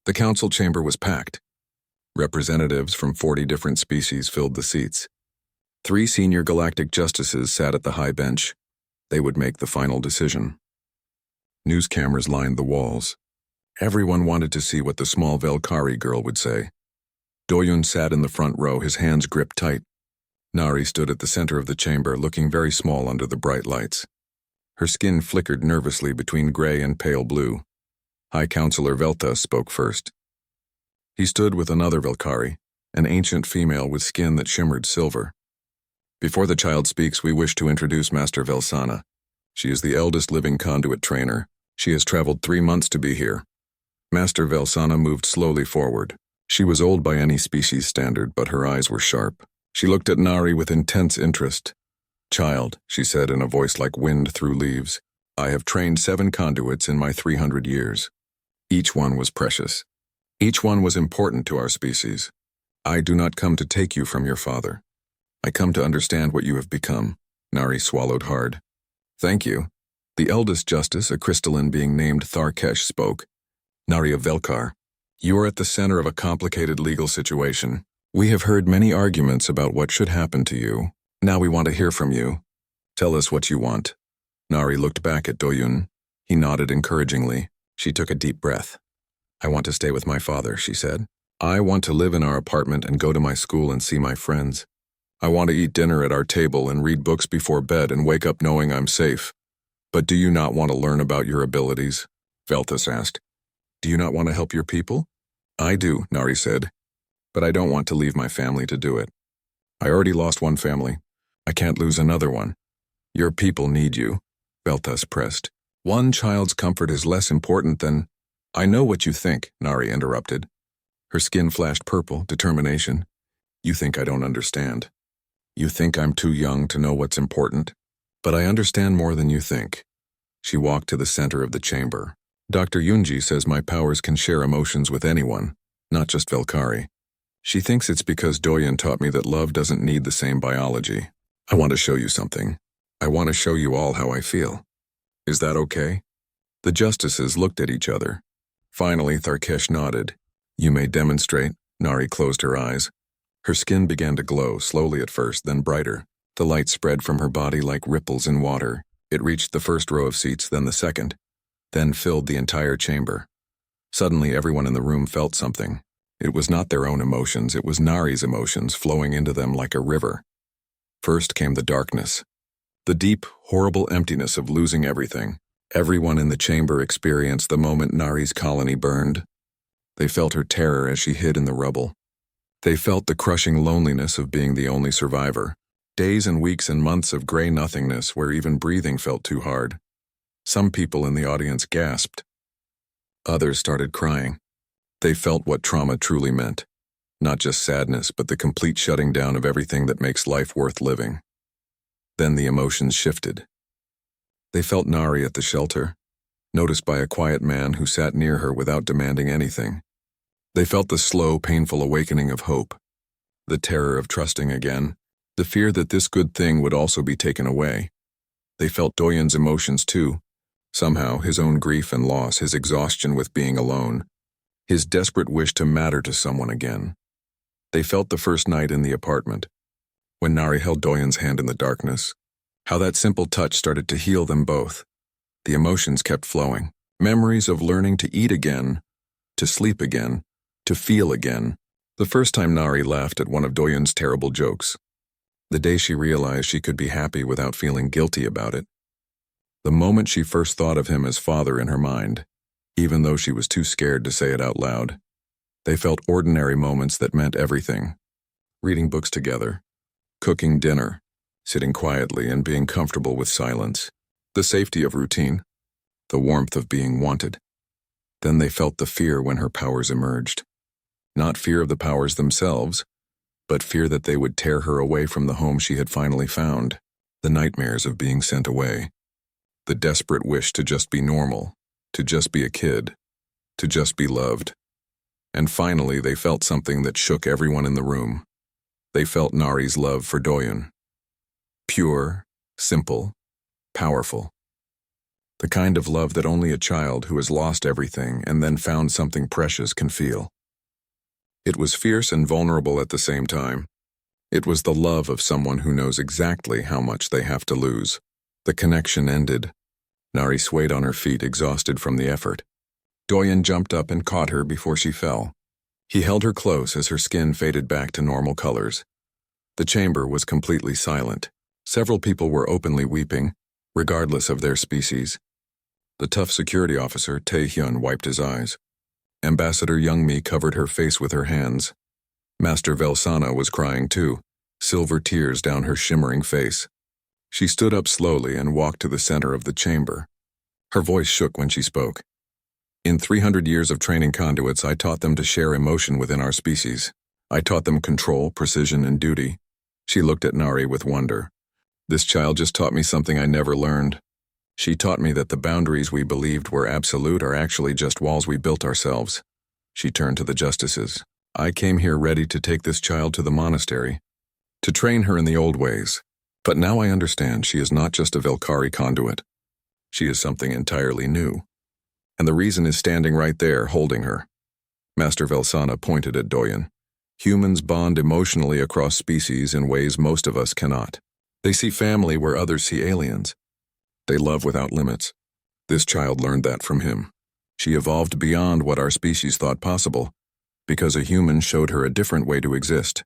The council chamber was packed. Representatives from 40 different species filled the seats. 3 senior galactic justices sat at the high bench. They would make the final decision. News cameras lined the walls. Everyone wanted to see what the small Velkari girl would say. Doyun sat in the front row, his hands gripped tight. Nari stood at the center of the chamber, looking very small under the bright lights. Her skin flickered nervously between gray and pale blue. High Counselor Velta spoke first. He stood with another Velkari, an ancient female with skin that shimmered silver. Before the child speaks, we wish to introduce Master Velsana. She is the eldest living conduit trainer. She has traveled 3 months to be here. Master Velsana moved slowly forward. She was old by any species standard, but her eyes were sharp. She looked at Nari with intense interest. "Child," she said in a voice like wind through leaves, "I have trained 7 conduits in my 300 years. Each one was precious. Each one was important to our species. I do not come to take you from your father. I come to understand what you have become." Nari swallowed hard. "Thank you." The eldest justice, a crystalline being named Tharkesh, spoke. "Nari of Velkar, you are at the center of a complicated legal situation. We have heard many arguments about what should happen to you. Now we want to hear from you. Tell us what you want." Nari looked back at Doyun. He nodded encouragingly. She took a deep breath. "I want to stay with my father," she said. "I want to live in our apartment and go to my school and see my friends. I want to eat dinner at our table and read books before bed and wake up knowing I'm safe. But do you not want to learn about your abilities?" Veltas asked. "Do you not want to help your people?" "I do," Nari said. "But I don't want to leave my family to do it. I already lost one family. I can't lose another one. Your people need you," Veltas pressed. "One child's comfort is less important than—" "I know what you think," Nari interrupted. Her skin flashed purple, determination. "You think I don't understand. You think I'm too young to know what's important. But I understand more than you think." She walked to the center of the chamber. "Dr. Yunji says my powers can share emotions with anyone, not just Velkari. She thinks it's because Doyen taught me that love doesn't need the same biology. I want to show you something. I want to show you all how I feel. Is that okay?" The justices looked at each other. Finally, Tharkesh nodded. "You may demonstrate." Nari closed her eyes. Her skin began to glow, slowly at first, then brighter. The light spread from her body like ripples in water. It reached the first row of seats, then the second, then filled the entire chamber. Suddenly, everyone in the room felt something. It was not their own emotions, it was Nari's emotions flowing into them like a river. First came the darkness. The deep, horrible emptiness of losing everything. Everyone in the chamber experienced the moment Nari's colony burned. They felt her terror as she hid in the rubble. They felt the crushing loneliness of being the only survivor. Days and weeks and months of gray nothingness where even breathing felt too hard. Some people in the audience gasped. Others started crying. They felt what trauma truly meant. Not just sadness, but the complete shutting down of everything that makes life worth living. Then the emotions shifted. They felt Nari at the shelter, noticed by a quiet man who sat near her without demanding anything. They felt the slow, painful awakening of hope, the terror of trusting again, the fear that this good thing would also be taken away. They felt Doyen's emotions too, somehow his own grief and loss, his exhaustion with being alone, his desperate wish to matter to someone again. They felt the first night in the apartment, when Nari held Doyen's hand in the darkness, how that simple touch started to heal them both. The emotions kept flowing. Memories of learning to eat again, to sleep again, to feel again. The first time Nari laughed at one of Doyen's terrible jokes. The day she realized she could be happy without feeling guilty about it. The moment she first thought of him as father in her mind, even though she was too scared to say it out loud. They felt ordinary moments that meant everything. Reading books together, cooking dinner, sitting quietly and being comfortable with silence. The safety of routine, the warmth of being wanted. Then they felt the fear when her powers emerged. Not fear of the powers themselves, but fear that they would tear her away from the home she had finally found. The nightmares of being sent away. The desperate wish to just be normal, to just be a kid, to just be loved. And finally, they felt something that shook everyone in the room. They felt Nari's love for Doyen. Pure, simple, powerful. The kind of love that only a child who has lost everything and then found something precious can feel. It was fierce and vulnerable at the same time. It was the love of someone who knows exactly how much they have to lose. The connection ended. Nari swayed on her feet, exhausted from the effort. Doyen jumped up and caught her before she fell. He held her close as her skin faded back to normal colors. The chamber was completely silent. Several people were openly weeping, regardless of their species. The tough security officer, Tae-hyun, wiped his eyes. Ambassador Youngmi covered her face with her hands. Master Velsana was crying too, silver tears down her shimmering face. She stood up slowly and walked to the center of the chamber. Her voice shook when she spoke. In 300 years of training conduits, I taught them to share emotion within our species. I taught them control, precision, and duty. She looked at Nari with wonder. This child just taught me something I never learned. She taught me that the boundaries we believed were absolute are actually just walls we built ourselves. She turned to the justices. I came here ready to take this child to the monastery, to train her in the old ways. But now I understand she is not just a Velkari conduit. She is something entirely new. And the reason is standing right there, holding her. Master Velsana pointed at Doyen. Humans bond emotionally across species in ways most of us cannot. They see family where others see aliens. They love without limits. This child learned that from him. She evolved beyond what our species thought possible, because a human showed her a different way to exist.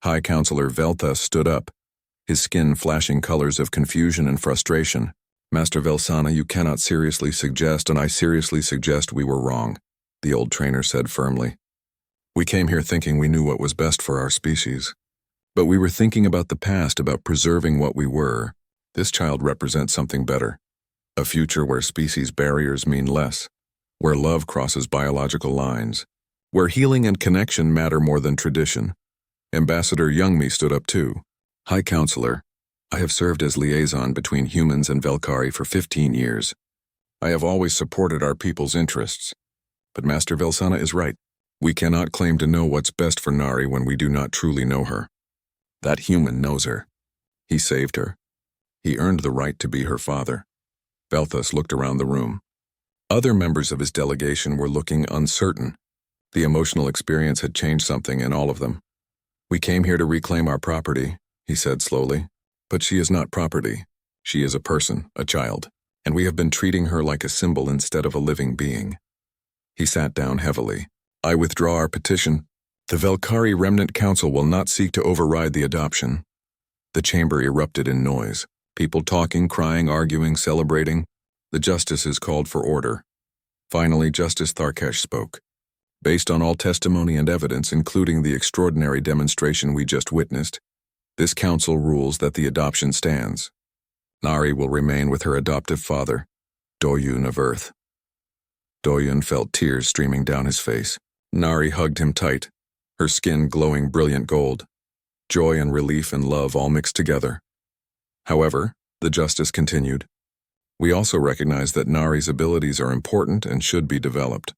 High Counselor Velta stood up, his skin flashing colors of confusion and frustration. Master Velsana, you cannot seriously suggest, and I seriously suggest we were wrong, the old trainer said firmly. We came here thinking we knew what was best for our species. But we were thinking about the past, about preserving what we were. This child represents something better. A future where species barriers mean less, where love crosses biological lines, where healing and connection matter more than tradition. Ambassador Youngmi stood up too. High Counselor, I have served as liaison between humans and Velkari for 15 years. I have always supported our people's interests. But Master Velsana is right. We cannot claim to know what's best for Nari when we do not truly know her. That human knows her. He saved her. He earned the right to be her father. Velthus looked around the room. Other members of his delegation were looking uncertain. The emotional experience had changed something in all of them. We came here to reclaim our property, he said slowly. But she is not property. She is a person, a child, and we have been treating her like a symbol instead of a living being. He sat down heavily. I withdraw our petition. The Velkari Remnant Council will not seek to override the adoption. The chamber erupted in noise. People talking, crying, arguing, celebrating. The justices called for order. Finally, Justice Tharkesh spoke. Based on all testimony and evidence, including the extraordinary demonstration we just witnessed, this council rules that the adoption stands. Nari will remain with her adoptive father, Doyun of Earth. Doyun felt tears streaming down his face. Nari hugged him tight, her skin glowing brilliant gold. Joy and relief and love all mixed together. However, the justice continued, we also recognize that Nari's abilities are important and should be developed.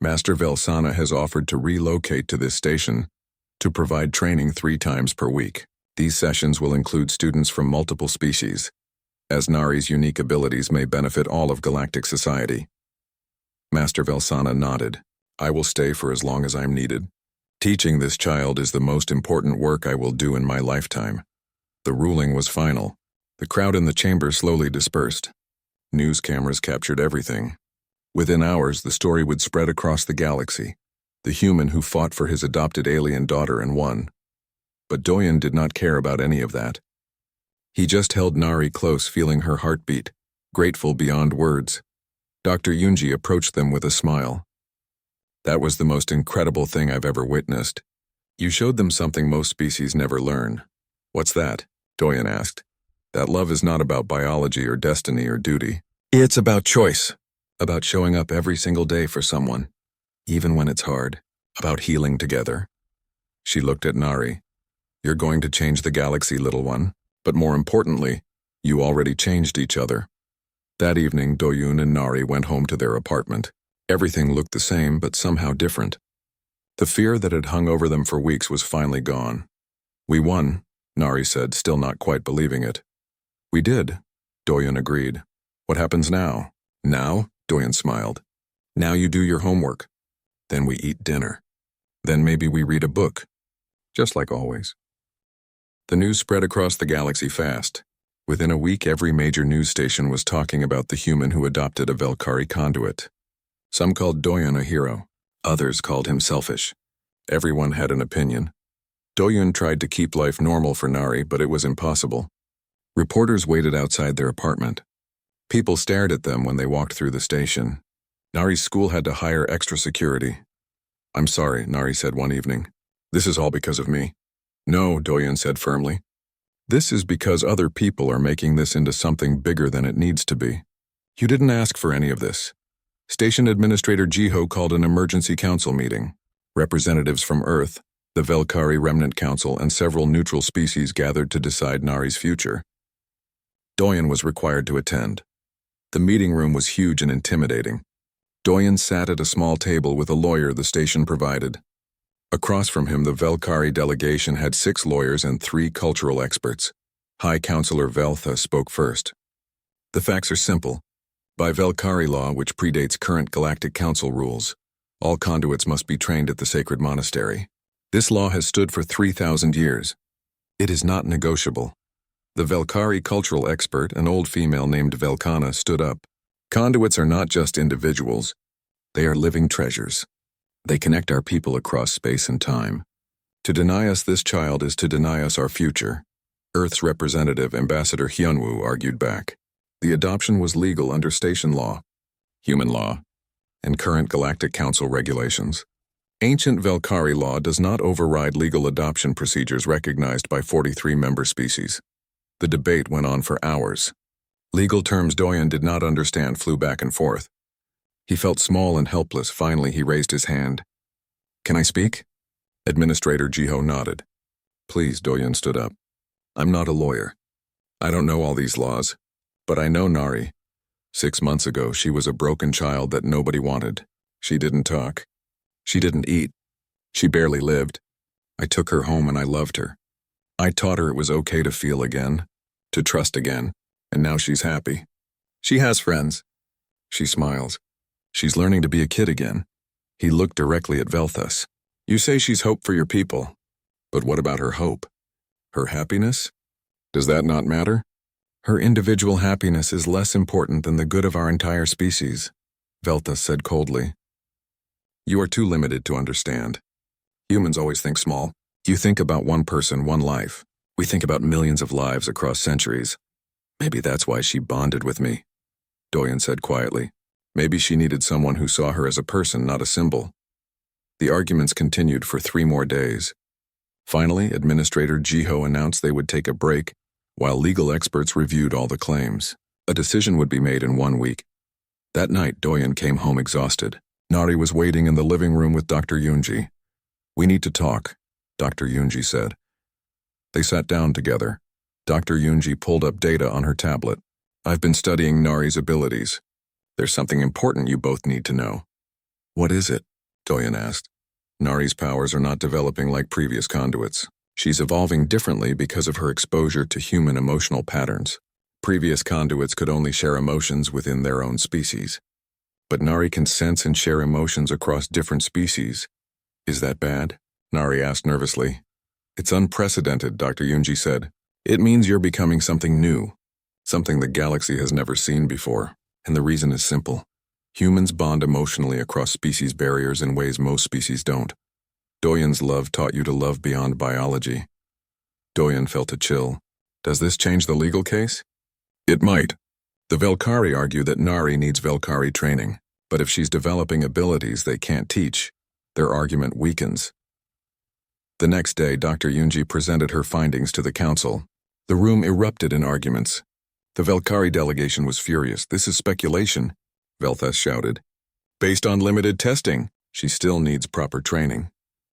Master Velsana has offered to relocate to this station to provide training 3 times per week. These sessions will include students from multiple species, as Nari's unique abilities may benefit all of galactic society. Master Velsana nodded. I will stay for as long as I'm needed. Teaching this child is the most important work I will do in my lifetime. The ruling was final. The crowd in the chamber slowly dispersed. News cameras captured everything. Within hours, the story would spread across the galaxy. The human who fought for his adopted alien daughter and won. But Doyen did not care about any of that. He just held Nari close, feeling her heartbeat, grateful beyond words. Dr. Yunji approached them with a smile. That was the most incredible thing I've ever witnessed. You showed them something most species never learn. What's that? Doyen asked. That love is not about biology or destiny or duty. It's about choice. About showing up every single day for someone, even when it's hard. About healing together. She looked at Nari. You're going to change the galaxy, little one. But more importantly, you already changed each other. That evening, Doyun and Nari went home to their apartment. Everything looked the same, but somehow different. The fear that had hung over them for weeks was finally gone. We won, Nari said, still not quite believing it. We did, Doyun agreed. What happens now? Now? Doyen smiled. Now you do your homework. Then we eat dinner. Then maybe we read a book. Just like always. The news spread across the galaxy fast. Within a week, every major news station was talking about the human who adopted a Velkari conduit. Some called Doyen a hero. Others called him selfish. Everyone had an opinion. Doyen tried to keep life normal for Nari, but it was impossible. Reporters waited outside their apartment. People stared at them when they walked through the station. Nari's school had to hire extra security. I'm sorry, Nari said one evening. This is all because of me. No, Doyen said firmly. This is because other people are making this into something bigger than it needs to be. You didn't ask for any of this. Station Administrator Jiho called an emergency council meeting. Representatives from Earth, the Velkari Remnant Council, and several neutral species gathered to decide Nari's future. Doyen was required to attend. The meeting room was huge and intimidating. Doyen sat at a small table with a lawyer the station provided. Across from him, the Velkari delegation had 6 lawyers and 3 cultural experts. High Counselor Veltha spoke first. The facts are simple. By Velkari law, which predates current Galactic Council rules, all conduits must be trained at the sacred monastery. This law has stood for 3,000 years. It is not negotiable. The Velkari cultural expert, an old female named Velkana, stood up. Conduits are not just individuals. They are living treasures. They connect our people across space and time. To deny us this child is to deny us our future. Earth's representative, Ambassador Hyunwoo, argued back. The adoption was legal under station law, human law, and current Galactic Council regulations. Ancient Velkari law does not override legal adoption procedures recognized by 43 member species. The debate went on for hours. Legal terms Doyen did not understand flew back and forth. He felt small and helpless. Finally, he raised his hand. Can I speak? Administrator Jiho nodded. Please, Doyen stood up. I'm not a lawyer. I don't know all these laws, but I know Nari. 6 months ago, she was a broken child that nobody wanted. She didn't talk. She didn't eat. She barely lived. I took her home and I loved her. I taught her it was okay to feel again, to trust again, and now she's happy. She has friends. She smiles. She's learning to be a kid again. He looked directly at Velthus. You say she's hope for your people, but what about her hope? Her happiness? Does that not matter? Her individual happiness is less important than the good of our entire species, Velthus said coldly. You are too limited to understand. Humans always think small. You think about one person, one life. We think about millions of lives across centuries. Maybe that's why she bonded with me, Doyen said quietly. Maybe she needed someone who saw her as a person, not a symbol. The arguments continued for 3 more days. Finally, Administrator Jiho announced they would take a break while legal experts reviewed all the claims. A decision would be made in 1 week. That night, Doyen came home exhausted. Nari was waiting in the living room with Dr. Yunji. We need to talk, Dr. Yunji said. They sat down together. Dr. Yunji pulled up data on her tablet. I've been studying Nari's abilities. There's something important you both need to know. What is it? Doyen asked. Nari's powers are not developing like previous conduits. She's evolving differently because of her exposure to human emotional patterns. Previous conduits could only share emotions within their own species. But Nari can sense and share emotions across different species. Is that bad? Nari asked nervously. It's unprecedented, Dr. Yunji said. It means you're becoming something new, something the galaxy has never seen before. And the reason is simple. Humans bond emotionally across species barriers in ways most species don't. Doyen's love taught you to love beyond biology. Doyen felt a chill. Does this change the legal case? It might. The Velkari argue that Nari needs Velkari training, but if she's developing abilities they can't teach, their argument weakens. The next day, Dr. Yunji presented her findings to the council. The room erupted in arguments. The Velkari delegation was furious. This is speculation, Velthus shouted. Based on limited testing, she still needs proper training.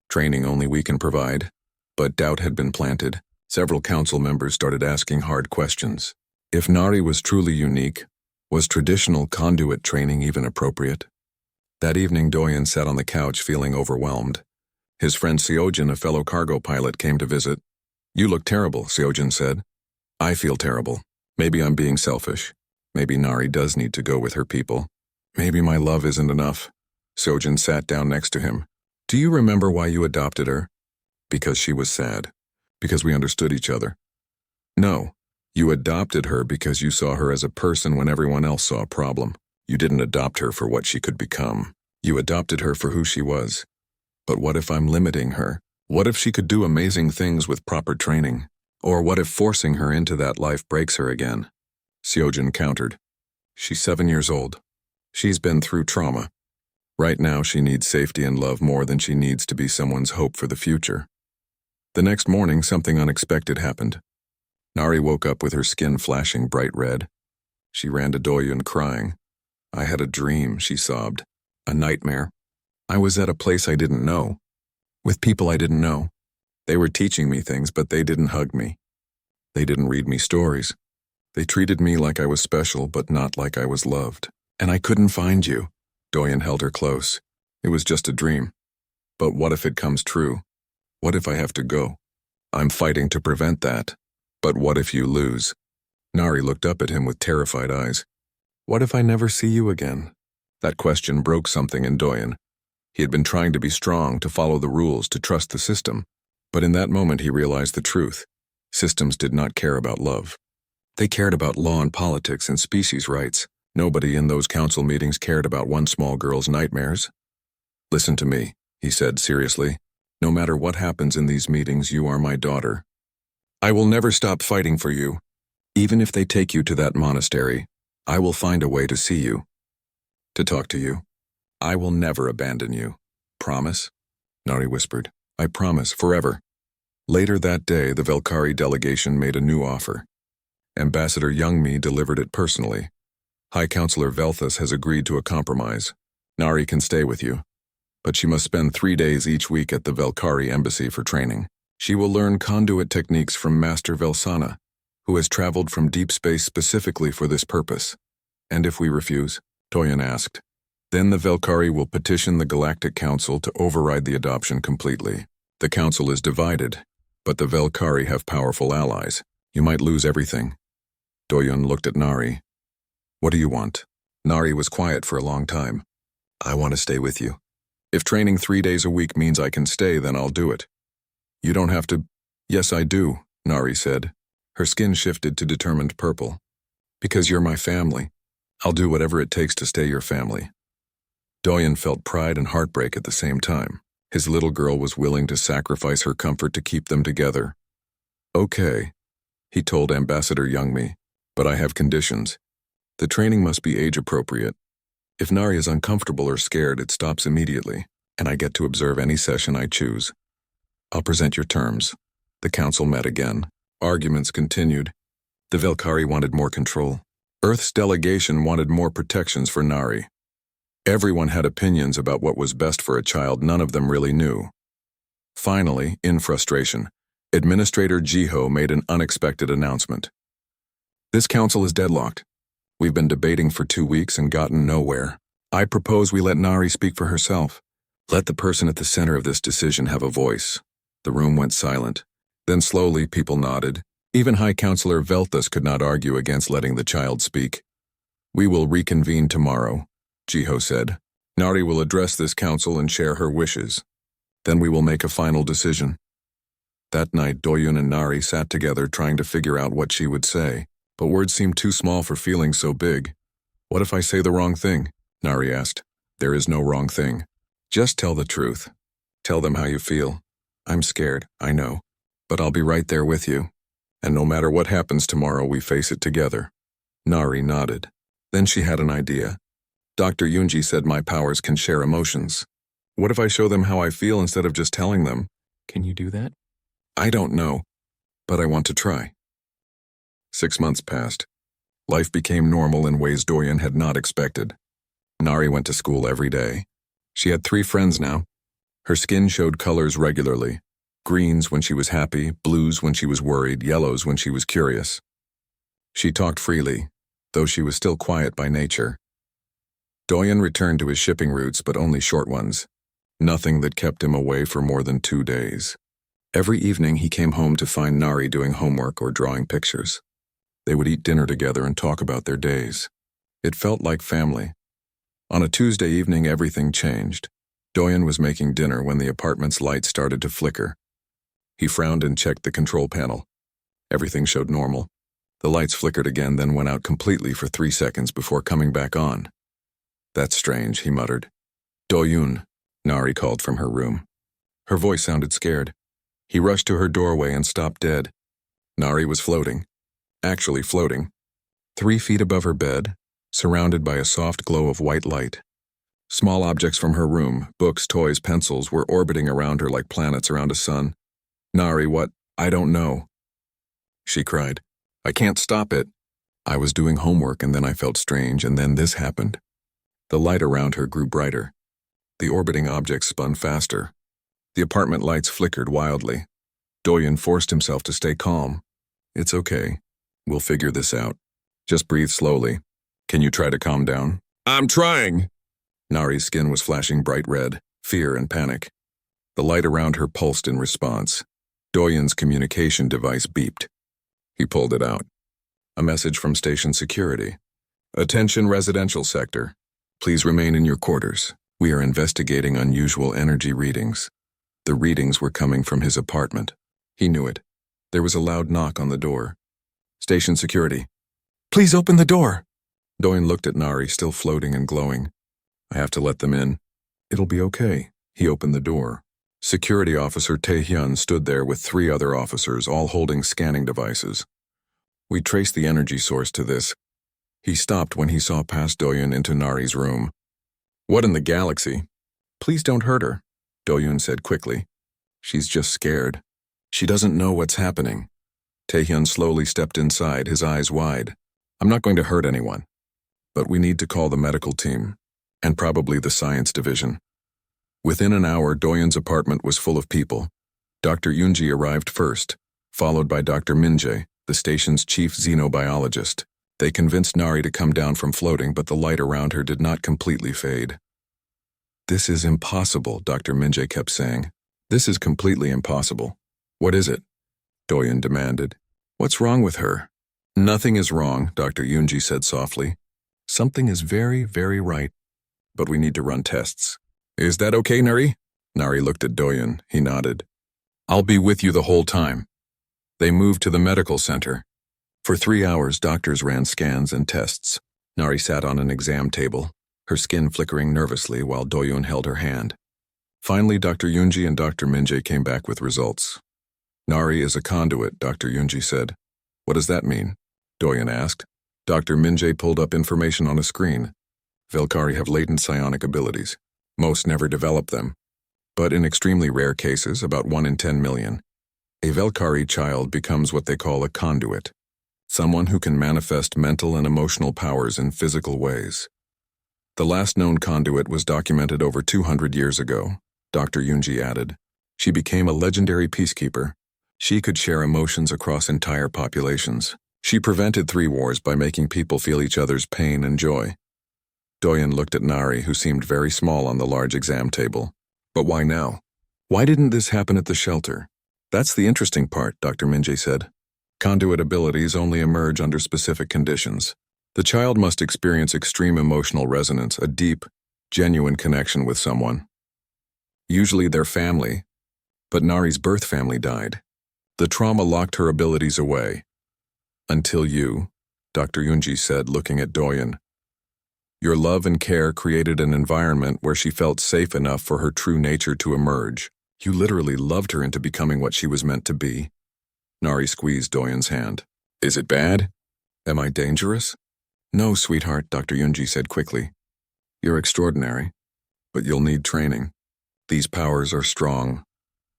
Training only we can provide. But doubt had been planted. Several council members started asking hard questions. If Nari was truly unique, was traditional conduit training even appropriate? That evening, Doyen sat on the couch feeling overwhelmed. His friend Seojin, a fellow cargo pilot, came to visit. You look terrible, Seojin said. I feel terrible. Maybe I'm being selfish. Maybe Nari does need to go with her people. Maybe my love isn't enough. Sojin sat down next to him. Do you remember why you adopted her? Because she was sad. Because we understood each other. No, you adopted her because you saw her as a person when everyone else saw a problem. You didn't adopt her for what she could become. You adopted her for who she was. But what if I'm limiting her? What if she could do amazing things with proper training? Or what if forcing her into that life breaks her again? Sojin countered. She's 7 years old. She's been through trauma. Right now she needs safety and love more than she needs to be someone's hope for the future. The next morning, something unexpected happened. Nari woke up with her skin flashing bright red. She ran to Doyun crying. I had a dream, she sobbed. A nightmare. I was at a place I didn't know. With people I didn't know. They were teaching me things, but they didn't hug me. They didn't read me stories. They treated me like I was special, but not like I was loved. And I couldn't find you. Doyun held her close. It was just a dream. But what if it comes true? What if I have to go? I'm fighting to prevent that. But what if you lose? Nari looked up at him with terrified eyes. What if I never see you again? That question broke something in Doyun. He had been trying to be strong, to follow the rules, to trust the system. But in that moment he realized the truth. Systems did not care about love. They cared about law and politics and species rights. Nobody in those council meetings cared about one small girl's nightmares. Listen to me, he said seriously. No matter what happens in these meetings, you are my daughter. I will never stop fighting for you. Even if they take you to that monastery, I will find a way to see you. To talk to you. I will never abandon you. Promise? Nari whispered. I promise, forever. Later that day, the Velkari delegation made a new offer. Ambassador Youngmi delivered it personally. High Counselor Velthus has agreed to a compromise. Nari can stay with you, but she must spend 3 days each week at the Velkari embassy for training. She will learn conduit techniques from Master Velsana, who has traveled from deep space specifically for this purpose. And if we refuse? Doyun asked. Then the Velkari will petition the Galactic Council to override the adoption completely. The council is divided, but the Velkari have powerful allies. You might lose everything. Doyun looked at Nari. What do you want? Nari was quiet for a long time. I want to stay with you. If training 3 days a week means I can stay, then I'll do it. You don't have to. Yes, I do, Nari said. Her skin shifted to determined purple. Because you're my family. I'll do whatever it takes to stay your family. Doyun felt pride and heartbreak at the same time. His little girl was willing to sacrifice her comfort to keep them together. Okay, he told Ambassador Youngmi, but I have conditions. The training must be age-appropriate. If Nari is uncomfortable or scared, it stops immediately, and I get to observe any session I choose. I'll present your terms. The council met again. Arguments continued. The Velkari wanted more control. Earth's delegation wanted more protections for Nari. Everyone had opinions about what was best for a child none of them really knew. Finally, in frustration, Administrator Jiho made an unexpected announcement. This council is deadlocked. We've been debating for 2 weeks and gotten nowhere. I propose we let Nari speak for herself. Let the person at the center of this decision have a voice. The room went silent. Then slowly people nodded. Even High Counselor Velthus could not argue against letting the child speak. We will reconvene tomorrow, Jiho said. Nari will address this council and share her wishes. Then we will make a final decision. That night, Doyun and Nari sat together trying to figure out what she would say, but words seemed too small for feelings so big. What if I say the wrong thing? Nari asked. There is no wrong thing. Just tell the truth. Tell them how you feel. I'm scared, I know, but I'll be right there with you. And no matter what happens tomorrow, we face it together. Nari nodded. Then she had an idea. Dr. Yunji said my powers can share emotions. What if I show them how I feel instead of just telling them? Can you do that? I don't know, but I want to try. 6 months passed. Life became normal in ways Doyun had not expected. Nari went to school every day. She had 3 friends now. Her skin showed colors regularly. Greens when she was happy, blues when she was worried, yellows when she was curious. She talked freely, though she was still quiet by nature. Doyun returned to his shipping routes, but only short ones. Nothing that kept him away for more than 2 days. Every evening he came home to find Nari doing homework or drawing pictures. They would eat dinner together and talk about their days. It felt like family. On a Tuesday evening, everything changed. Doyen was making dinner when the apartment's lights started to flicker. He frowned and checked the control panel. Everything showed normal. The lights flickered again, then went out completely for 3 seconds before coming back on. "That's strange," he muttered. "Doyun," Nari called from her room. Her voice sounded scared. He rushed to her doorway and stopped dead. Nari was floating. Actually floating. 3 feet above her bed, surrounded by a soft glow of white light. Small objects from her room, books, toys, pencils, were orbiting around her like planets around a sun. "Nari, what? I don't know," she cried. "I can't stop it. I was doing homework and then I felt strange and then this happened." The light around her grew brighter. The orbiting objects spun faster. The apartment lights flickered wildly. Doyen forced himself to stay calm. "It's okay. We'll figure this out. Just breathe slowly. Can you try to calm down?" "I'm trying." Nari's skin was flashing bright red, fear and panic. The light around her pulsed in response. Doyen's communication device beeped. He pulled it out. A message from station security. "Attention residential sector. Please remain in your quarters. We are investigating unusual energy readings." The readings were coming from his apartment. He knew it. There was a loud knock on the door. "Station security. Please open the door." Doyen looked at Nari, still floating and glowing. "I have to let them in." "It'll be okay." He opened the door. Security Officer Tae-hyun stood there with 3 other officers, all holding scanning devices. "We traced the energy source to this." He stopped when he saw past Doyen into Nari's room. "What in the galaxy?" "Please don't hurt her," Doyen said quickly. "She's just scared. She doesn't know what's happening." Tae-hyun slowly stepped inside, his eyes wide. "I'm not going to hurt anyone. But we need to call the medical team, and probably the science division." Within an hour, Doyen's apartment was full of people. Dr. Yoonji arrived first, followed by Dr. Minjae, the station's chief xenobiologist. They convinced Nari to come down from floating, but the light around her did not completely fade. "This is impossible," Dr. Minjae kept saying. "This is completely impossible." "What is it?" Doyen demanded. "What's wrong with her?" "Nothing is wrong," Dr. Yoonji said softly. "Something is very, very right. But we need to run tests." "Is that okay, Nari?" Nari looked at Doyen. He nodded. "I'll be with you the whole time." They moved to the medical center. For 3 hours, doctors ran scans and tests. Nari sat on an exam table, her skin flickering nervously while Doyen held her hand. Finally, Dr. Yoonji and Dr. Minjae came back with results. "Nari is a conduit," Dr. Yoonji said. "What does that mean?" Doyen asked. Dr. Minjae pulled up information on a screen. "Velkari have latent psionic abilities. Most never develop them. But in extremely rare cases, about 1 in 10 million, a Velkari child becomes what they call a conduit. Someone who can manifest mental and emotional powers in physical ways. The last known conduit was documented over 200 years ago," Dr. Yoonji added. "She became a legendary peacekeeper. She could share emotions across entire populations. She prevented 3 wars by making people feel each other's pain and joy." Doyen looked at Nari, who seemed very small on the large exam table. "But why now? Why didn't this happen at the shelter?" "That's the interesting part," Dr. Minjae said. "Conduit abilities only emerge under specific conditions. The child must experience extreme emotional resonance, a deep, genuine connection with someone. Usually their family, but Nari's birth family died. The trauma locked her abilities away. Until you," Dr. Yoonji said, looking at Doyen. "Your love and care created an environment where she felt safe enough for her true nature to emerge. You literally loved her into becoming what she was meant to be." Nari squeezed Doyen's hand. "Is it bad? Am I dangerous?" "No, sweetheart," Dr. Yoonji said quickly. "You're extraordinary, but you'll need training. These powers are strong,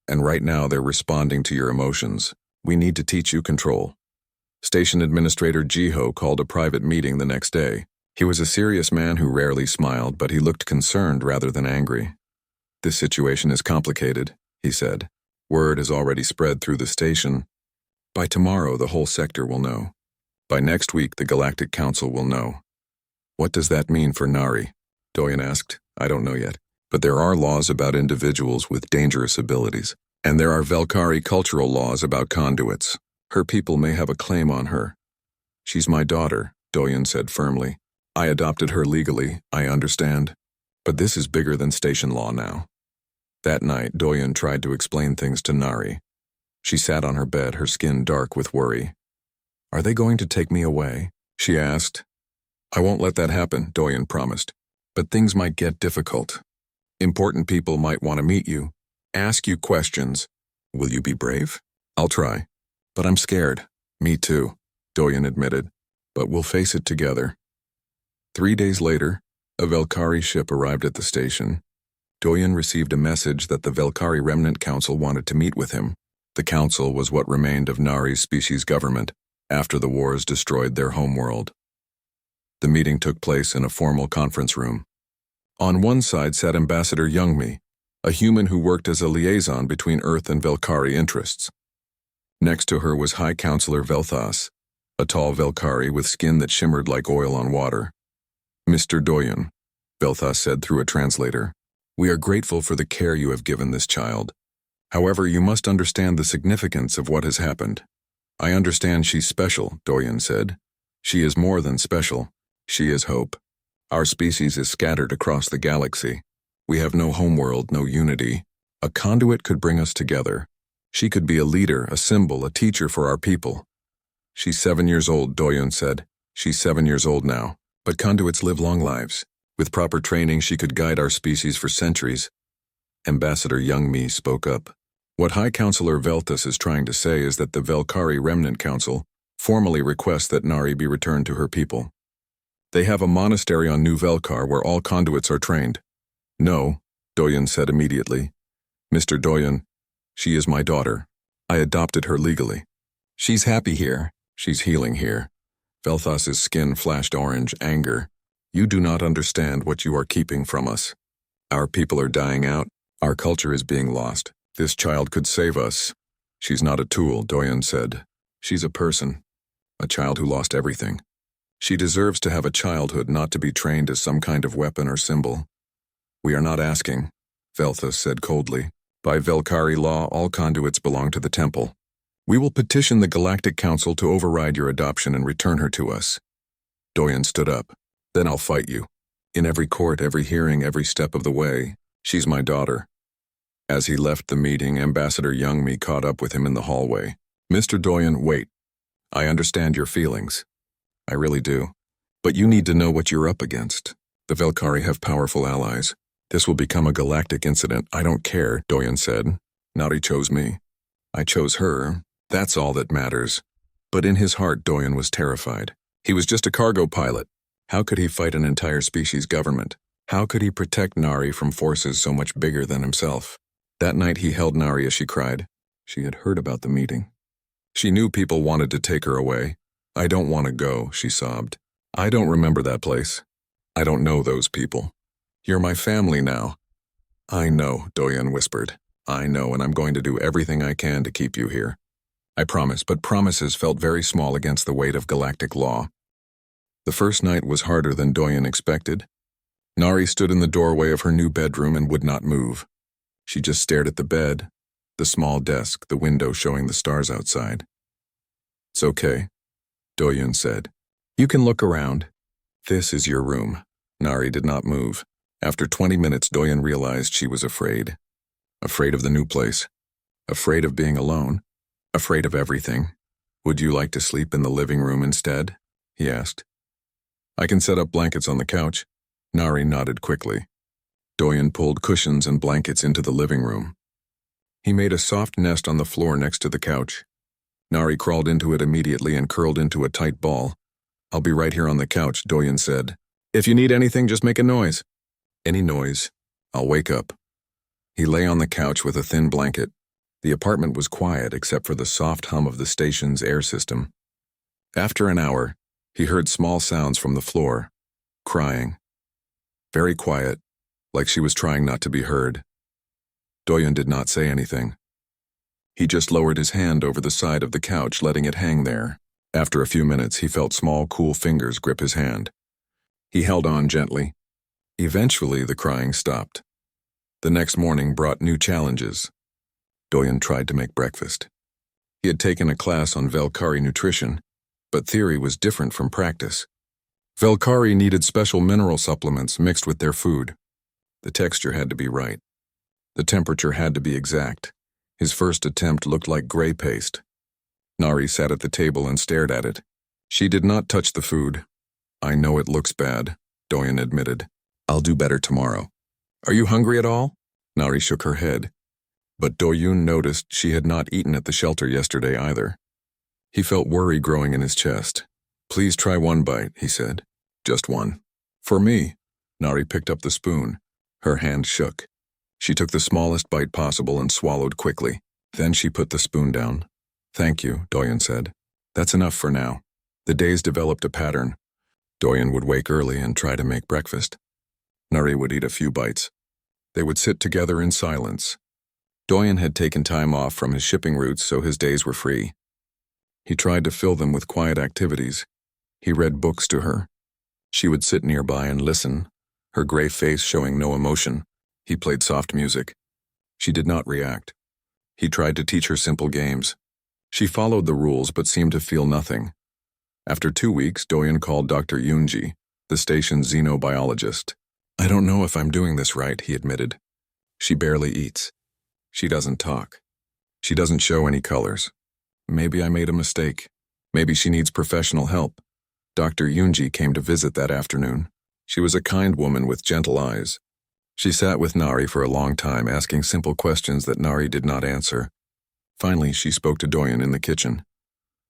and right now they're responding to your emotions. We need to teach you control." Station Administrator Jiho called a private meeting the next day. He was a serious man who rarely smiled, but he looked concerned rather than angry. "This situation is complicated," he said. "Word has already spread through the station. By tomorrow, the whole sector will know. By next week, the Galactic Council will know." "What does that mean for Nari?" Doyen asked. "I don't know yet. But there are laws about individuals with dangerous abilities. And there are Velkari cultural laws about conduits. Her people may have a claim on her. She's my daughter, Doyen said firmly. I adopted her legally, I understand. But this is bigger than station law now. That night, Doyen tried to explain things to Nari. She sat on her bed, her skin dark with worry. Are they going to take me away? She asked. I won't let that happen, Doyen promised. But things might get difficult. Important people might want to meet you, ask you questions. Will you be brave? I'll try. But I'm scared. Me too, Doyen admitted. But we'll face it together. 3 days later, a Velkari ship arrived at the station. Doyen received a message that the Velkari Remnant Council wanted to meet with him. The council was what remained of Nari's species government after the wars destroyed their homeworld. The meeting took place in a formal conference room. On one side sat Ambassador Youngmi, a human who worked as a liaison between Earth and Velkari interests. Next to her was High Counselor Velthas, a tall Velkari with skin that shimmered like oil on water. Mr. Doyen, Velthas said through a translator, we are grateful for the care you have given this child. However, you must understand the significance of what has happened. I understand she's special, Doyen said. She is more than special. She is hope. Our species is scattered across the galaxy. We have no homeworld, no unity. A conduit could bring us together. She could be a leader, a symbol, a teacher for our people. She's 7 years old, Doyen said. She's 7 years old now. But conduits live long lives. With proper training, she could guide our species for centuries. Ambassador Youngmi spoke up. What High Counselor Velthas is trying to say is that the Velkari Remnant Council formally requests that Nari be returned to her people. They have a monastery on New Velkar where all conduits are trained. No, Doyen said immediately. Mr. Doyen, she is my daughter. I adopted her legally. She's happy here. She's healing here. Velthas's skin flashed orange, anger. You do not understand what you are keeping from us. Our people are dying out. Our culture is being lost. This child could save us. She's not a tool, Doyen said. She's a person. A child who lost everything. She deserves to have a childhood, not to be trained as some kind of weapon or symbol. We are not asking, Velthas said coldly. By Velkari law, all conduits belong to the temple. We will petition the Galactic Council to override your adoption and return her to us. Doyen stood up. Then I'll fight you. In every court, every hearing, every step of the way. She's my daughter. As he left the meeting, Ambassador Youngmi caught up with him in the hallway. Mr. Doyen, wait. I understand your feelings. I really do. But you need to know what you're up against. The Velkari have powerful allies. This will become a galactic incident. I don't care, Doyen said. Nari chose me. I chose her. That's all that matters. But in his heart, Doyen was terrified. He was just a cargo pilot. How could he fight an entire species government? How could he protect Nari from forces so much bigger than himself? That night he held Nari as she cried. She had heard about the meeting. She knew people wanted to take her away. I don't want to go, she sobbed. I don't remember that place. I don't know those people. You're my family now. I know, Doyen whispered. I know, and I'm going to do everything I can to keep you here. I promise, but promises felt very small against the weight of galactic law. The first night was harder than Doyen expected. Nari stood in the doorway of her new bedroom and would not move. She just stared at the bed, the small desk, the window showing the stars outside. It's okay, Doyen said. You can look around. This is your room. Nari did not move. After 20 minutes, Doyen realized she was afraid. Afraid of the new place. Afraid of being alone. Afraid of everything. Would you like to sleep in the living room instead? He asked. I can set up blankets on the couch. Nari nodded quickly. Doyen pulled cushions and blankets into the living room. He made a soft nest on the floor next to the couch. Nari crawled into it immediately and curled into a tight ball. I'll be right here on the couch, Doyen said. If you need anything, just make a noise. Any noise. I'll wake up. He lay on the couch with a thin blanket. The apartment was quiet except for the soft hum of the station's air system. After an hour, he heard small sounds from the floor. Crying. Very quiet, like she was trying not to be heard. Doyen did not say anything. He just lowered his hand over the side of the couch, letting it hang there. After a few minutes, he felt small, cool fingers grip his hand. He held on gently. Eventually, the crying stopped. The next morning brought new challenges. Doyen tried to make breakfast. He had taken a class on Velkari nutrition, But theory was different from practice. Velkari needed special mineral supplements mixed with their food. The texture had to be right. The temperature had to be exact. His first attempt looked like gray paste. Nari sat at the table and stared at it. She did not touch the food. "I know it looks bad," Doyen admitted. "I'll do better tomorrow." "Are you hungry at all?" Nari shook her head. But Doyun noticed she had not eaten at the shelter yesterday either. He felt worry growing in his chest. "Please try one bite," he said. "Just one." "For me." Nari picked up the spoon. Her hand shook. She took the smallest bite possible and swallowed quickly. Then she put the spoon down. "Thank you," Doyen said. "That's enough for now." The days developed a pattern. Doyen would wake early and try to make breakfast. Nari would eat a few bites. They would sit together in silence. Doyen had taken time off from his shipping routes, so his days were free. He tried to fill them with quiet activities. He read books to her. She would sit nearby and listen, her gray face showing no emotion. He played soft music. She did not react. He tried to teach her simple games. She followed the rules but seemed to feel nothing. After 2 weeks, Doyen called Dr. Yunji, the station's xenobiologist. "I don't know if I'm doing this right," he admitted. "She barely eats. She doesn't talk. She doesn't show any colors. Maybe I made a mistake. Maybe she needs professional help." Dr. Yunji came to visit that afternoon. She was a kind woman with gentle eyes. She sat with Nari for a long time, asking simple questions that Nari did not answer. Finally, she spoke to Doyen in the kitchen.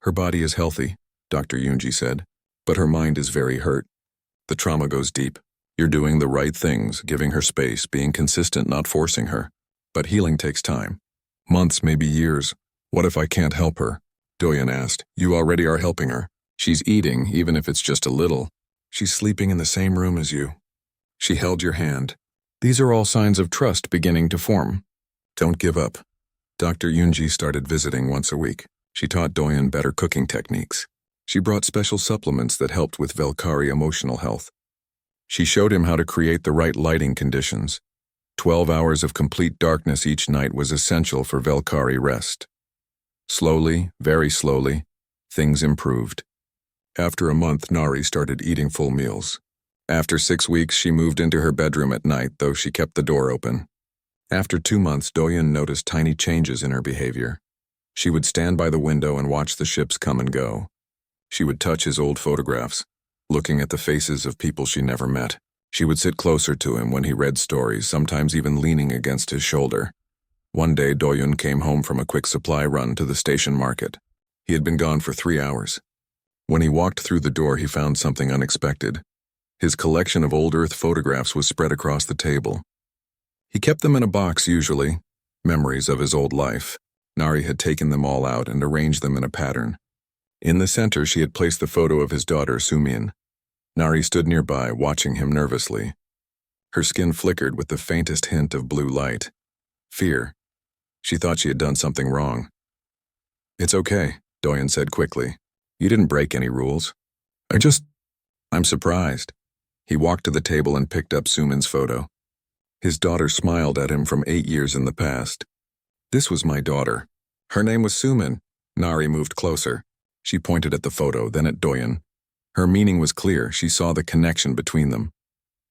"Her body is healthy," Dr. Yunji said, "but her mind is very hurt. The trauma goes deep. You're doing the right things, giving her space, being consistent, not forcing her. But healing takes time. Months, maybe years. What if I can't help her?" Doyen asked. "You already are helping her. She's eating, even if it's just a little. She's sleeping in the same room as you. She held your hand. These are all signs of trust beginning to form. Don't give up." Dr. Yunji started visiting once a week. She taught Doyen better cooking techniques. She brought special supplements that helped with Velkari emotional health. She showed him how to create the right lighting conditions. 12 hours of complete darkness each night was essential for Velkari rest. Slowly, very slowly, things improved. After a month, Nari started eating full meals. After 6 weeks, she moved into her bedroom at night, though she kept the door open. After 2 months, Doyen noticed tiny changes in her behavior. She would stand by the window and watch the ships come and go. She would touch his old photographs, looking at the faces of people she never met. She would sit closer to him when he read stories, sometimes even leaning against his shoulder. One day, Doyen came home from a quick supply run to the station market. He had been gone for 3 hours. When he walked through the door, he found something unexpected. His collection of old Earth photographs was spread across the table. He kept them in a box usually, memories of his old life. Nari had taken them all out and arranged them in a pattern. In the center, she had placed the photo of his daughter, Sumin. Nari stood nearby, watching him nervously. Her skin flickered with the faintest hint of blue light. Fear. She thought she had done something wrong. "It's okay," Doyen said quickly. "You didn't break any rules. I'm surprised." He walked to the table and picked up Sumin's photo. His daughter smiled at him from 8 years in the past. "This was my daughter. Her name was Sumin." Nari moved closer. She pointed at the photo, then at Doyen. Her meaning was clear. She saw the connection between them.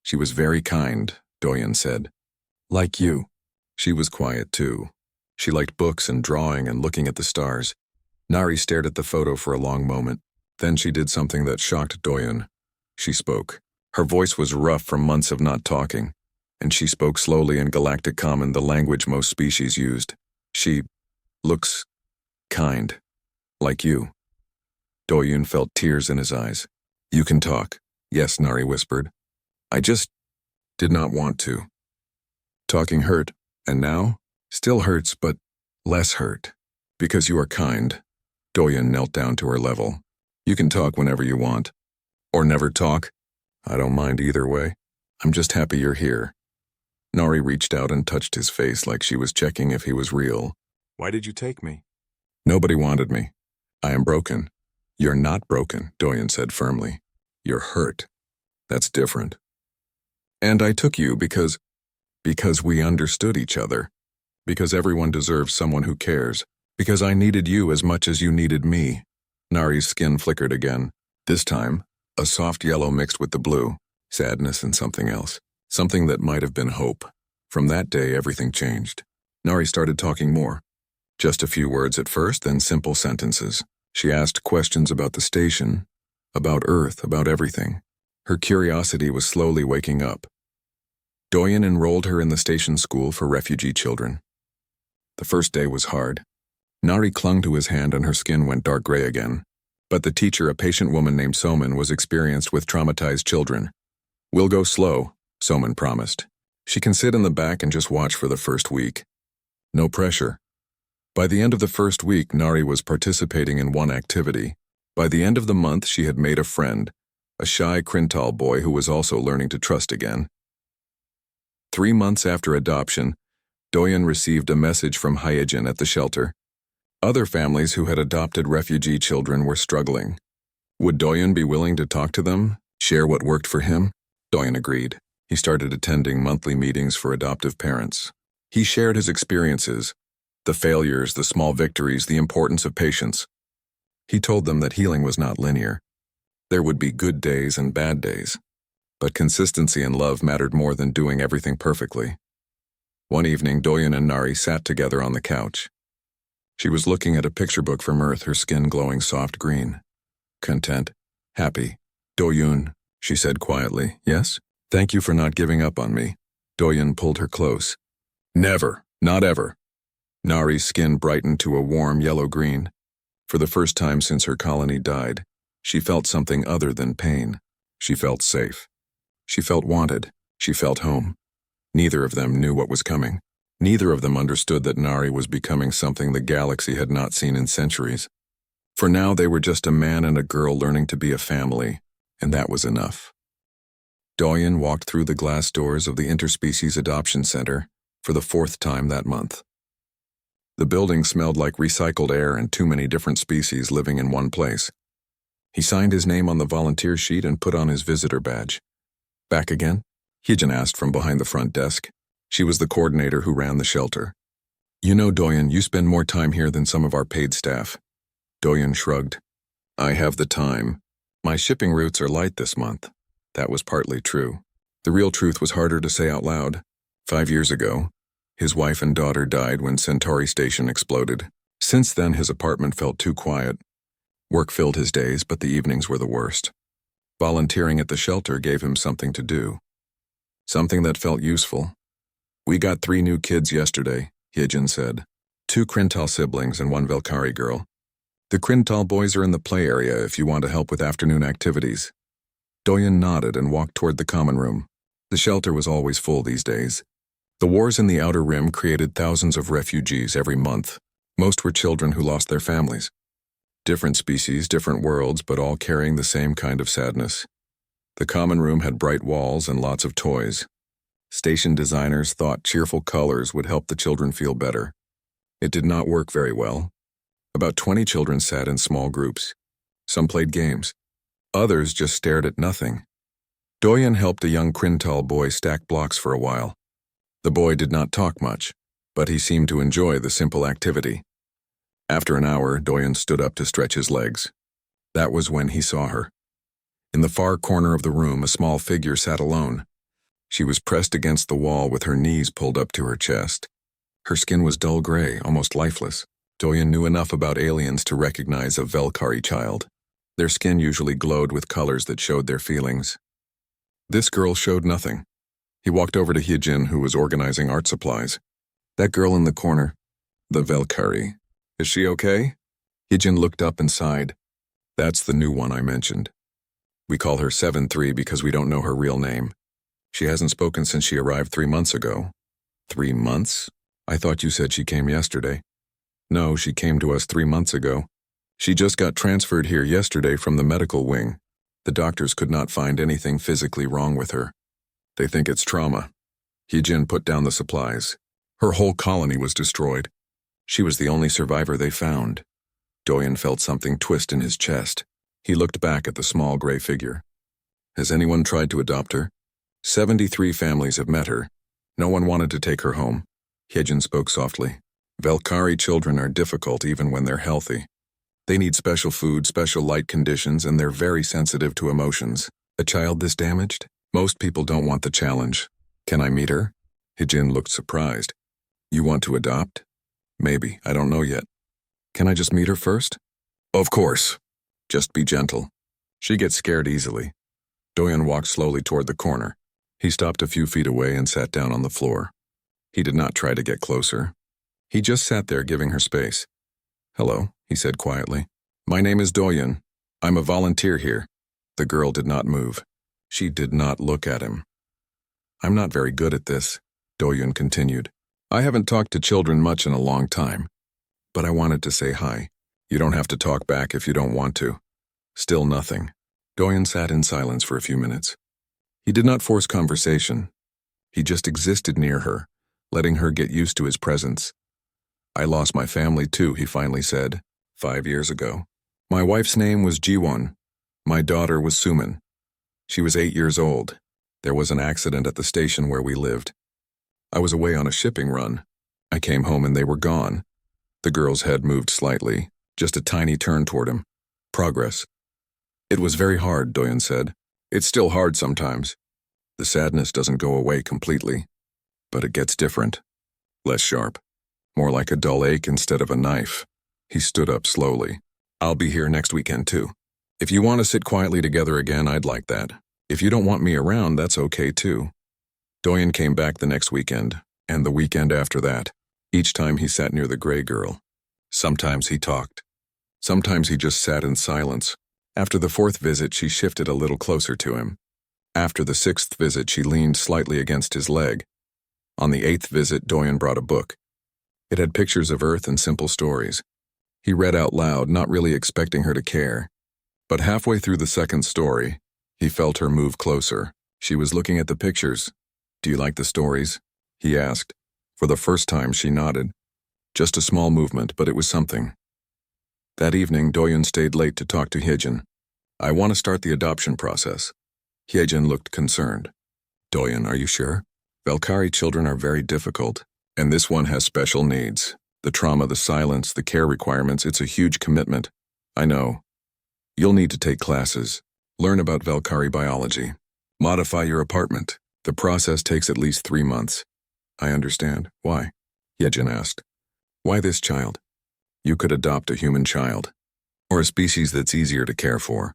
"She was very kind," Doyen said. "Like you." She was quiet too. She liked books and drawing and looking at the stars. Nari stared at the photo for a long moment. Then she did something that shocked Doyen. She spoke. Her voice was rough from months of not talking, and she spoke slowly in Galactic Common, the language most species used. "She looks kind, like you." Doyen felt tears in his eyes. "You can talk." "Yes," Nari whispered. "I just did not want to." Talking hurt, and now? Still hurts, but less hurt. "Because you are kind." Doyen knelt down to her level. "You can talk whenever you want. Or never talk. I don't mind either way. I'm just happy you're here." Nari reached out and touched his face like she was checking if he was real. "Why did you take me?" "Nobody wanted me. I am broken." "You're not broken," Doyen said firmly. "You're hurt. That's different. And I took you because we understood each other. Because everyone deserves someone who cares. Because I needed you as much as you needed me." Nari's skin flickered again. This time, a soft yellow mixed with the blue, sadness and something else. Something that might have been hope. From that day, everything changed. Nari started talking more. Just a few words at first, then simple sentences. She asked questions about the station, about Earth, about everything. Her curiosity was slowly waking up. Doyen enrolled her in the station school for refugee children. The first day was hard. Nari clung to his hand and her skin went dark gray again. But the teacher, a patient woman named Soman, was experienced with traumatized children. "We'll go slow," Soman promised. "She can sit in the back and just watch for the first week. No pressure." By the end of the first week, Nari was participating in one activity. By the end of the month, she had made a friend, a shy Krintal boy who was also learning to trust again. 3 months after adoption, Doyen received a message from Hyejin at the shelter. Other families who had adopted refugee children were struggling. Would Doyen be willing to talk to them, share what worked for him? Doyen agreed. He started attending monthly meetings for adoptive parents. He shared his experiences, the failures, the small victories, the importance of patience. He told them that healing was not linear. There would be good days and bad days. But consistency and love mattered more than doing everything perfectly. One evening, Doyen and Nari sat together on the couch. She was looking at a picture book from Earth, her skin glowing soft green. Content. Happy. "Doyen," she said quietly. "Yes? Thank you for not giving up on me." Doyen pulled her close. "Never. Not ever." Nari's skin brightened to a warm yellow-green. For the first time since her colony died, she felt something other than pain. She felt safe. She felt wanted. She felt home. Neither of them knew what was coming. Neither of them understood that Nari was becoming something the galaxy had not seen in centuries. For now, they were just a man and a girl learning to be a family, and that was enough. Doyen walked through the glass doors of the Interspecies Adoption Center for the 4th time that month. The building smelled like recycled air and too many different species living in one place. He signed his name on the volunteer sheet and put on his visitor badge. "Back again?" Hyejin asked from behind the front desk. She was the coordinator who ran the shelter. "You know, Doyen, you spend more time here than some of our paid staff." Doyen shrugged. "I have the time. My shipping routes are light this month." That was partly true. The real truth was harder to say out loud. 5 years ago, his wife and daughter died when Centauri Station exploded. Since then, his apartment felt too quiet. Work filled his days, but the evenings were the worst. Volunteering at the shelter gave him something to do. Something that felt useful. "We got 3 new kids yesterday," Hyejin said. 2 Krintal siblings and 1 Velkari girl. "The Krintal boys are in the play area if you want to help with afternoon activities." Doyen nodded and walked toward the common room. The shelter was always full these days. The wars in the Outer Rim created thousands of refugees every month. Most were children who lost their families. Different species, different worlds, but all carrying the same kind of sadness. The common room had bright walls and lots of toys. Station designers thought cheerful colors would help the children feel better. It did not work very well. About 20 children sat in small groups. Some played games. Others just stared at nothing. Doyen helped a young Krintal boy stack blocks for a while. The boy did not talk much, but he seemed to enjoy the simple activity. After an hour, Doyen stood up to stretch his legs. That was when he saw her. In the far corner of the room, a small figure sat alone. She was pressed against the wall with her knees pulled up to her chest. Her skin was dull gray, almost lifeless. Doyen knew enough about aliens to recognize a Velkari child. Their skin usually glowed with colors that showed their feelings. This girl showed nothing. He walked over to Hyejin, who was organizing art supplies. "That girl in the corner, the Velkari. Is she okay?" Hyejin looked up and sighed. "That's the new one I mentioned. We call her 7-3 because we don't know her real name. She hasn't spoken since she arrived 3 months ago." 3 months? I thought you said she came yesterday. No, she came to us 3 months ago. She just got transferred here yesterday from the medical wing. The doctors could not find anything physically wrong with her. They think it's trauma. Hyejin put down the supplies. Her whole colony was destroyed. She was the only survivor they found. Doyen felt something twist in his chest. He looked back at the small gray figure. "Has anyone tried to adopt her?" 73 families have met her. No one wanted to take her home. Hyejin spoke softly. "Velkari children are difficult even when they're healthy. They need special food, special light conditions, and they're very sensitive to emotions. A child this damaged? Most people don't want the challenge. Can I meet her? Hijin looked surprised. You want to adopt? Maybe, I don't know yet. Can I just meet her first? Of course. Just be gentle. She gets scared easily. Doyon walked slowly toward the corner. He stopped a few feet away and sat down on the floor. He did not try to get closer. He just sat there giving her space. Hello, he said quietly. My name is Doyon. I'm a volunteer here. The girl did not move. She did not look at him. I'm not very good at this, Doyon continued. I haven't talked to children much in a long time. But I wanted to say hi. You don't have to talk back if you don't want to. Still nothing. Doyon sat in silence for a few minutes. He did not force conversation. He just existed near her, letting her get used to his presence. I lost my family too, he finally said, 5 years ago. My wife's name was Jiwon. My daughter was Sumin. She was 8 years old. There was an accident at the station where we lived. I was away on a shipping run. I came home and they were gone. The girl's head moved slightly, just a tiny turn toward him. Progress. It was very hard, Doyon said. It's still hard sometimes. The sadness doesn't go away completely, but it gets different. Less sharp. More like a dull ache instead of a knife. He stood up slowly. I'll be here next weekend too. If you want to sit quietly together again, I'd like that. If you don't want me around, that's okay too. Doyon came back the next weekend, and the weekend after that. Each time he sat near the gray girl. Sometimes he talked. Sometimes he just sat in silence. After the 4th visit, she shifted a little closer to him. After the 6th visit, she leaned slightly against his leg. On the 8th visit, Doyon brought a book. It had pictures of Earth and simple stories. He read out loud, not really expecting her to care. But halfway through the 2nd story, he felt her move closer. She was looking at the pictures. Do you like the stories? He asked. For the first time, she nodded. Just a small movement, but it was something. That evening, Doyon stayed late to talk to Hijin. I want to start the adoption process. Hijin looked concerned. Doyon, are you sure? Valkyrie children are very difficult, and this one has special needs. The trauma, the silence, the care requirements, it's a huge commitment. I know. You'll need to take classes, learn about Valkyrie biology, modify your apartment. The process takes at least 3 months. I understand. Why? Hijin asked. Why this child? You could adopt a human child, or a species that's easier to care for.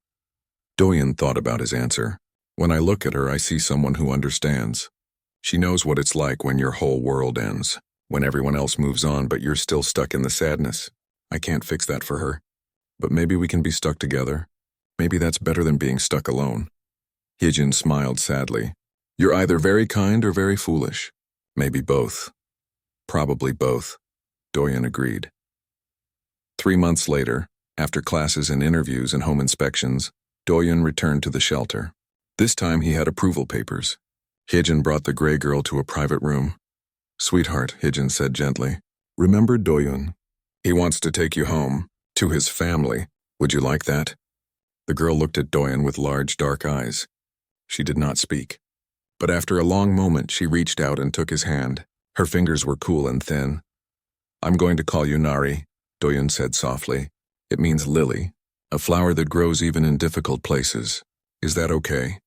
Doyon thought about his answer. When I look at her, I see someone who understands. She knows what it's like when your whole world ends, when everyone else moves on but you're still stuck in the sadness. I can't fix that for her. But maybe we can be stuck together. Maybe that's better than being stuck alone. Hijin smiled sadly. You're either very kind or very foolish. Maybe both. Probably both. Doyon agreed. 3 months later, after classes and interviews and home inspections, Doyon returned to the shelter. This time he had approval papers. Hijin brought the gray girl to a private room. Sweetheart, Hijin said gently. Remember Doyon? He wants to take you home, to his family. Would you like that? The girl looked at Doyon with large dark eyes. She did not speak. But after a long moment, she reached out and took his hand. Her fingers were cool and thin. I'm going to call you Nari, Doyon said softly. It means lily, a flower that grows even in difficult places. Is that okay?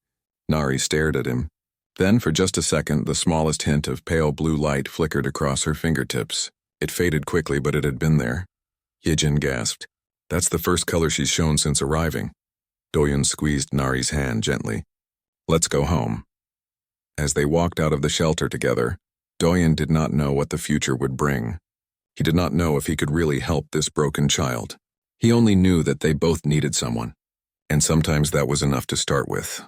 Nari stared at him. Then, for just a second, the smallest hint of pale blue light flickered across her fingertips. It faded quickly, but it had been there. Hijin gasped. That's the first color she's shown since arriving. Doyon squeezed Nari's hand gently. Let's go home. As they walked out of the shelter together, Doyon did not know what the future would bring. He did not know if he could really help this broken child. He only knew that they both needed someone, and sometimes that was enough to start with.